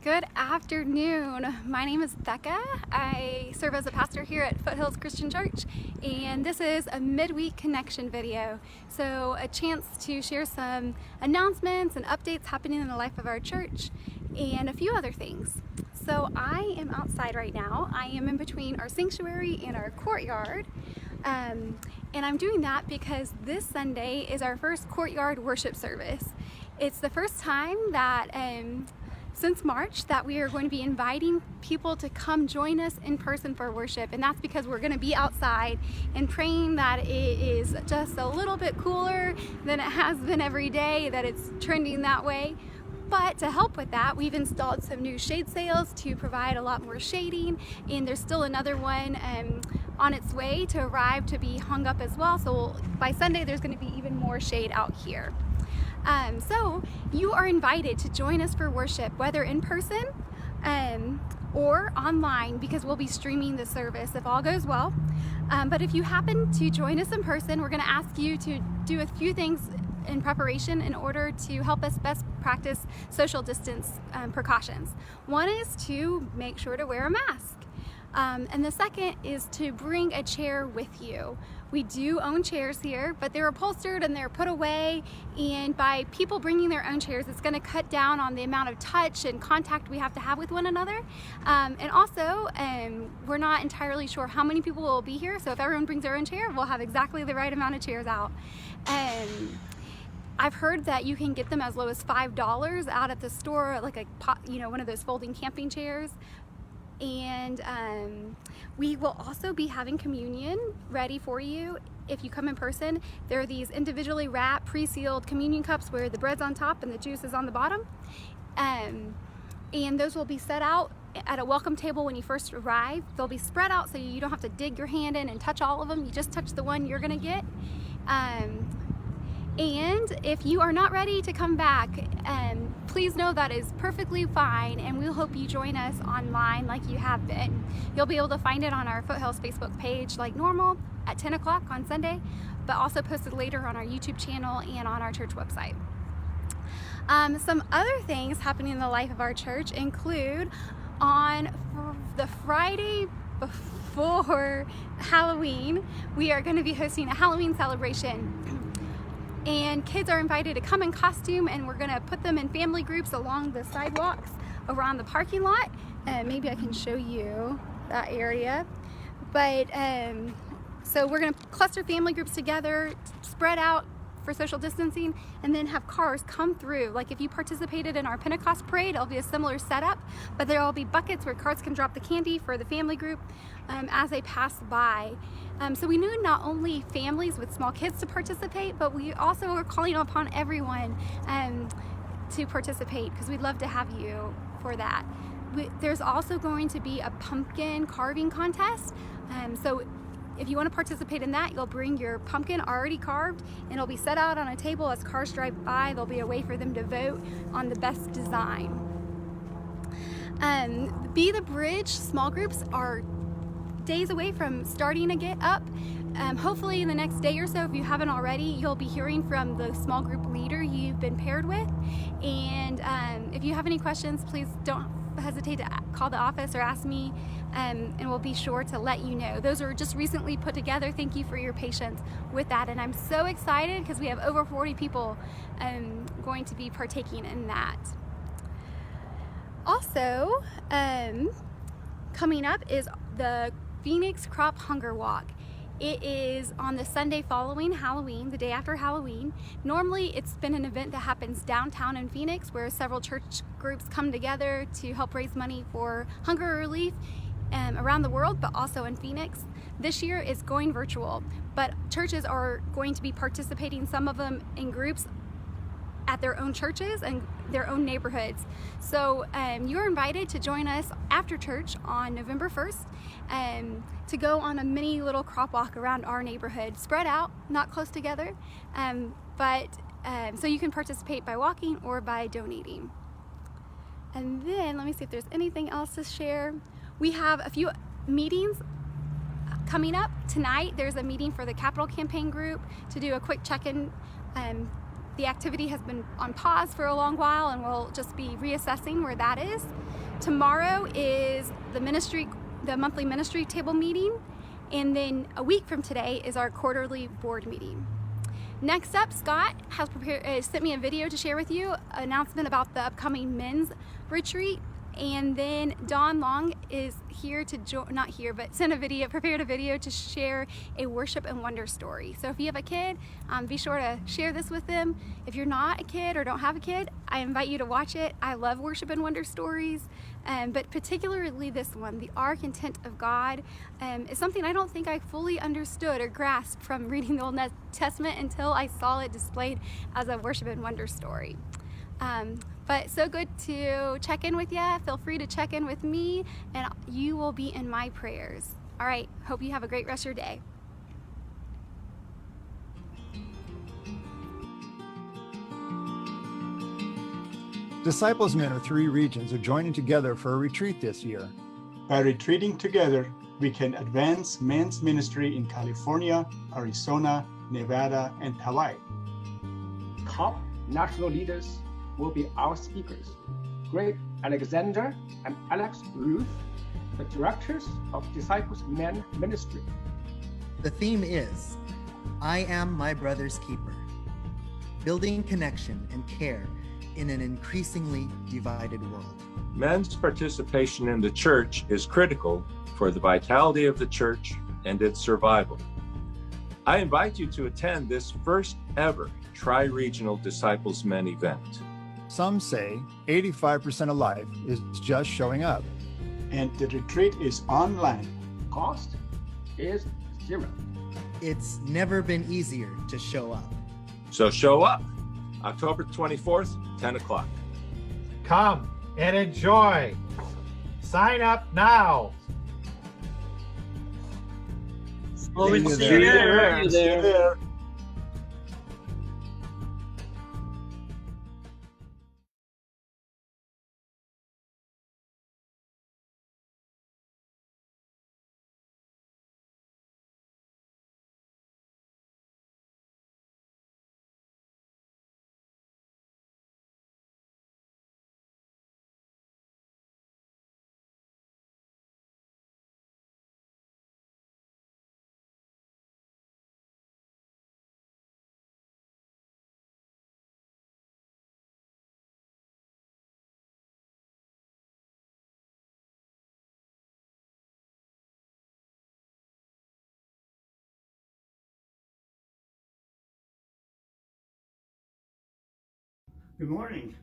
Good afternoon. My name is Bekah. I serve as a pastor here at Foothills Christian Church, and this is a midweek connection video. So a chance to share some announcements and updates happening in the life of our church and a few other things. So I am outside right now. I am in between our sanctuary and our courtyard. And I'm doing that because this Sunday is our first courtyard worship service. It's the first time that since March that we are going to be inviting people to come join us in person for worship, and that's because we're going to be outside and praying that it is just a little bit cooler than it has been every day, that it's trending that way. But to help with that, we've installed some new shade sails to provide a lot more shading, and there's still another one on its way to arrive to be hung up as well. So by Sunday there's going to be even more shade out here. So you are invited to join us for worship, whether in person or online, because we'll be streaming the service if all goes well. But if you happen to join us in person, we're going to ask you to do a few things in preparation in order to help us best practice social distance precautions. One is to make sure to wear a mask. And the second is to bring a chair with you. We do own chairs here, but they're upholstered and they're put away, and by people bringing their own chairs, it's going to cut down on the amount of touch and contact we have to have with one another. And also, we're not entirely sure how many people will be here, so if everyone brings their own chair, we'll have exactly the right amount of chairs out. I've heard that you can get them as low as $5 out at the store, like one of those folding camping chairs. And we will also be having communion ready for you if you come in person. There are these individually wrapped, pre-sealed communion cups where the bread's on top and the juice is on the bottom. And those will be set out at a welcome table when you first arrive. They'll be spread out so you don't have to dig your hand in and touch all of them. You just touch the one you're gonna get. And if you are not ready to come back, please know that is perfectly fine, and we'll hope you join us online like you have been. You'll be able to find it on our Foothills Facebook page like normal at 10 o'clock on Sunday, but also posted later on our YouTube channel and on our church website. Some other things happening in the life of our church include on the Friday before Halloween, we are going to be hosting a Halloween celebration. And kids are invited to come in costume, and we're gonna put them in family groups along the sidewalks around the parking lot. Maybe I can show you that area. But so we're gonna cluster family groups together, spread out for social distancing, and then have cars come through. Like if you participated in our Pentecost parade, it'll be a similar setup, but there will be buckets where cars can drop the candy for the family group as they pass by. So we need not only families with small kids to participate, but we also are calling upon everyone to participate, because we'd love to have you for that. There's also going to be a pumpkin carving contest. So if you want to participate in that, you'll bring your pumpkin already carved, and it'll be set out on a table as cars drive by. There'll be a way for them to vote on the best design. Be the Bridge small groups are days away from starting to get up. Hopefully in the next day or so, if you haven't already, you'll be hearing from the small group leader you've been paired with. And if you have any questions, please don't hesitate to call the office or ask me, and we'll be sure to let you know. Those are just recently put together. Thank you for your patience with that, and I'm so excited because we have over 40 people going to be partaking in that. Also, coming up is the Phoenix Crop Hunger Walk. It is on the Sunday following Halloween, the day after Halloween. Normally it's been an event that happens downtown in Phoenix, where several church groups come together to help raise money for hunger relief around the world, but also in Phoenix. This year it's going virtual, but churches are going to be participating, some of them in groups at their own churches and their own neighborhoods. So you're invited to join us after church on November 1st to go on a mini little crop walk around our neighborhood, spread out, not close together, so you can participate by walking or by donating. And then let me see if there's anything else to share. We have a few meetings coming up. Tonight there's a meeting for the Capital Campaign group to do a quick check-in. The activity has been on pause for a long while, and we'll just be reassessing where that is. Tomorrow is the monthly ministry table meeting, and then a week from today is our quarterly board meeting. Next up, Scott has sent me a video to share with you, an announcement about the upcoming men's retreat. And then Don Long is here to prepared a video to share a worship and wonder story. So if you have a kid, be sure to share this with them. If you're not a kid or don't have a kid, I invite you to watch it. I love worship and wonder stories, but particularly this one, the Ark and Tent of God, is something I don't think I fully understood or grasped from reading the Old Testament until I saw it displayed as a worship and wonder story. But so good to check in with you. Feel free to check in with me, and you will be in my prayers. All right, hope you have a great rest of your day. Disciples Men of 3 regions are joining together for a retreat this year. By retreating together, we can advance men's ministry in California, Arizona, Nevada, and Hawaii. Top national leaders will be our speakers. Greg Alexander and Alex Ruth, the directors of Disciples Men Ministry. The theme is, I am my brother's keeper, building connection and care in an increasingly divided world. Men's participation in the church is critical for the vitality of the church and its survival. I invite you to attend this first ever tri-regional Disciples Men event. Some say 85% of life is just showing up. And the retreat is online. Cost is 0. It's never been easier to show up. So show up, October 24th, 10 o'clock. Come and enjoy. Sign up now. See you there. Good morning.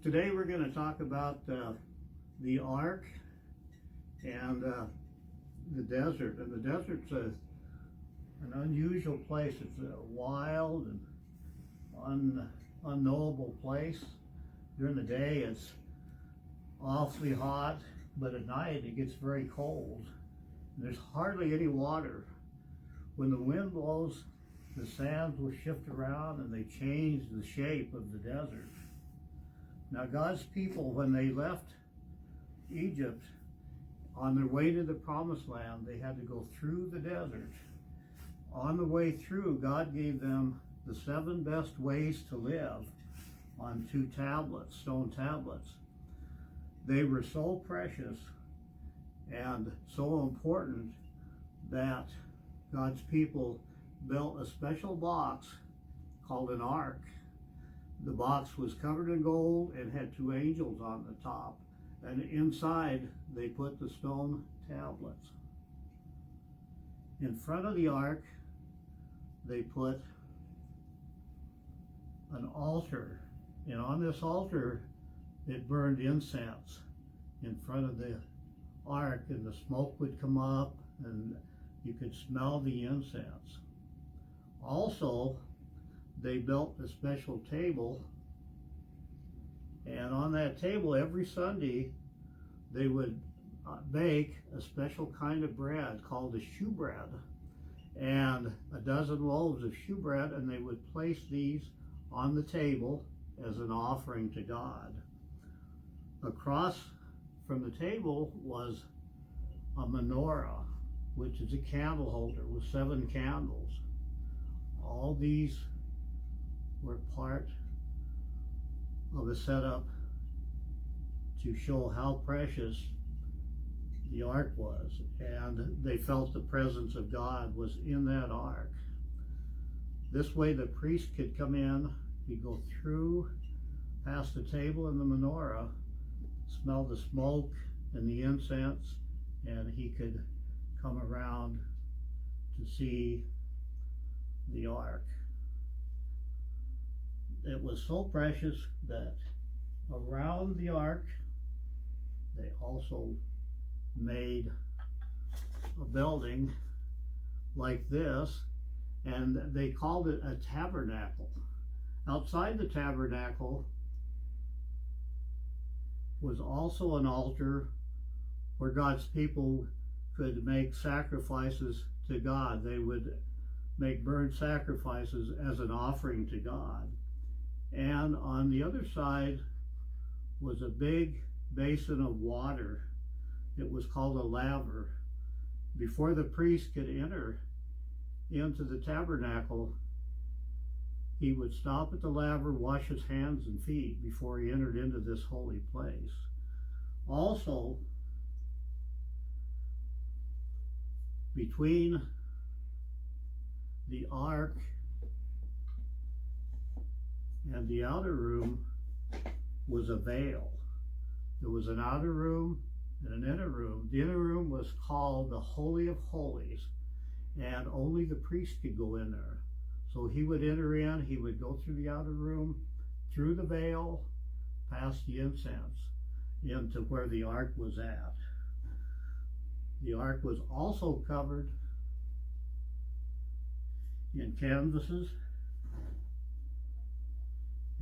Today we're going to talk about the Ark and the desert. And the desert's an unusual place. It's a wild and unknowable place. During the day it's awfully hot, but at night it gets very cold. There's hardly any water. When the wind blows, the sands will shift around and they change the shape of the desert. Now God's people, when they left Egypt, on their way to the promised land, they had to go through the desert. On the way through, God gave them the 7 best ways to live on 2 tablets, stone tablets. They were so precious and so important that God's people built a special box called an ark. The box was covered in gold and had 2 angels on the top, and inside they put the stone tablets. In front of the ark they put an altar, and on this altar it burned incense in front of the ark, and the smoke would come up and you could smell the incense. Also, they built a special table, and on that table every Sunday they would bake a special kind of bread called the shewbread, and a dozen loaves of shewbread, and they would place these on the table as an offering to God. Across from the table was a menorah, which is a candle holder with 7 candles. All these were part of a setup to show how precious the ark was, and they felt the presence of God was in that ark. This way the priest could come in, he'd go through past the table and the menorah, smell the smoke and the incense, and he could come around to see the ark. It was so precious that around the ark they also made a building like this, and they called it a tabernacle. Outside the tabernacle was also an altar where God's people could make sacrifices to God. They would make burnt sacrifices as an offering to God. And on the other side was a big basin of water. It was called a laver. Before the priest could enter into the tabernacle, he would stop at the laver, wash his hands and feet before he entered into this holy place. Also, between the ark and the outer room was a veil. There was an outer room and an inner room. The inner room was called the Holy of Holies, and only the priest could go in there. So he would enter in, he would go through the outer room, through the veil, past the incense, into where the ark was at. The ark was also covered in canvases,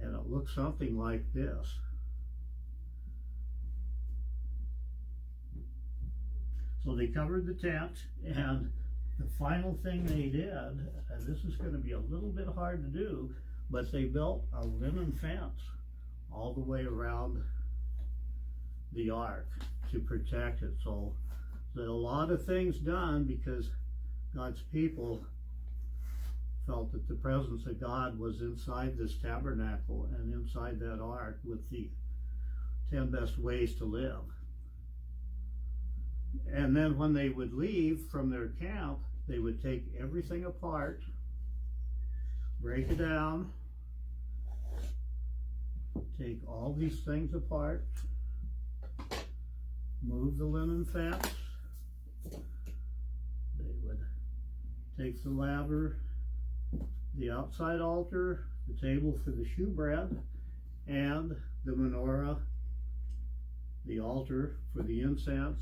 and it looked something like this. So they covered the tent, and the final thing they did, and this is going to be a little bit hard to do, but they built a linen fence all the way around the ark to protect it. So there's a lot of things done because God's people felt that the presence of God was inside this tabernacle and inside that ark with the 10 best ways to live. And then when they would leave from their camp, they would take everything apart, break it down, take all these things apart, move the linen fence. They would take the laver, the outside altar, the table for the shewbread, and the menorah, the altar for the incense,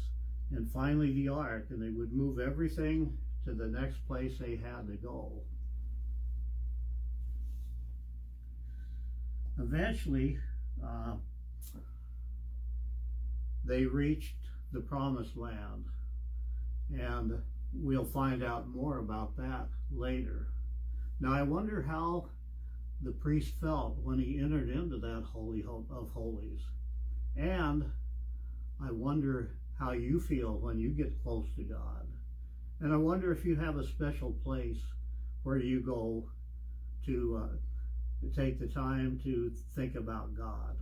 and finally the ark, and they would move everything to the next place they had to go. Eventually, they reached the promised land, and we'll find out more about that later. Now I wonder how the priest felt when he entered into that Holy of Holies, and I wonder how you feel when you get close to God. And I wonder if you have a special place where you go to take the time to think about God.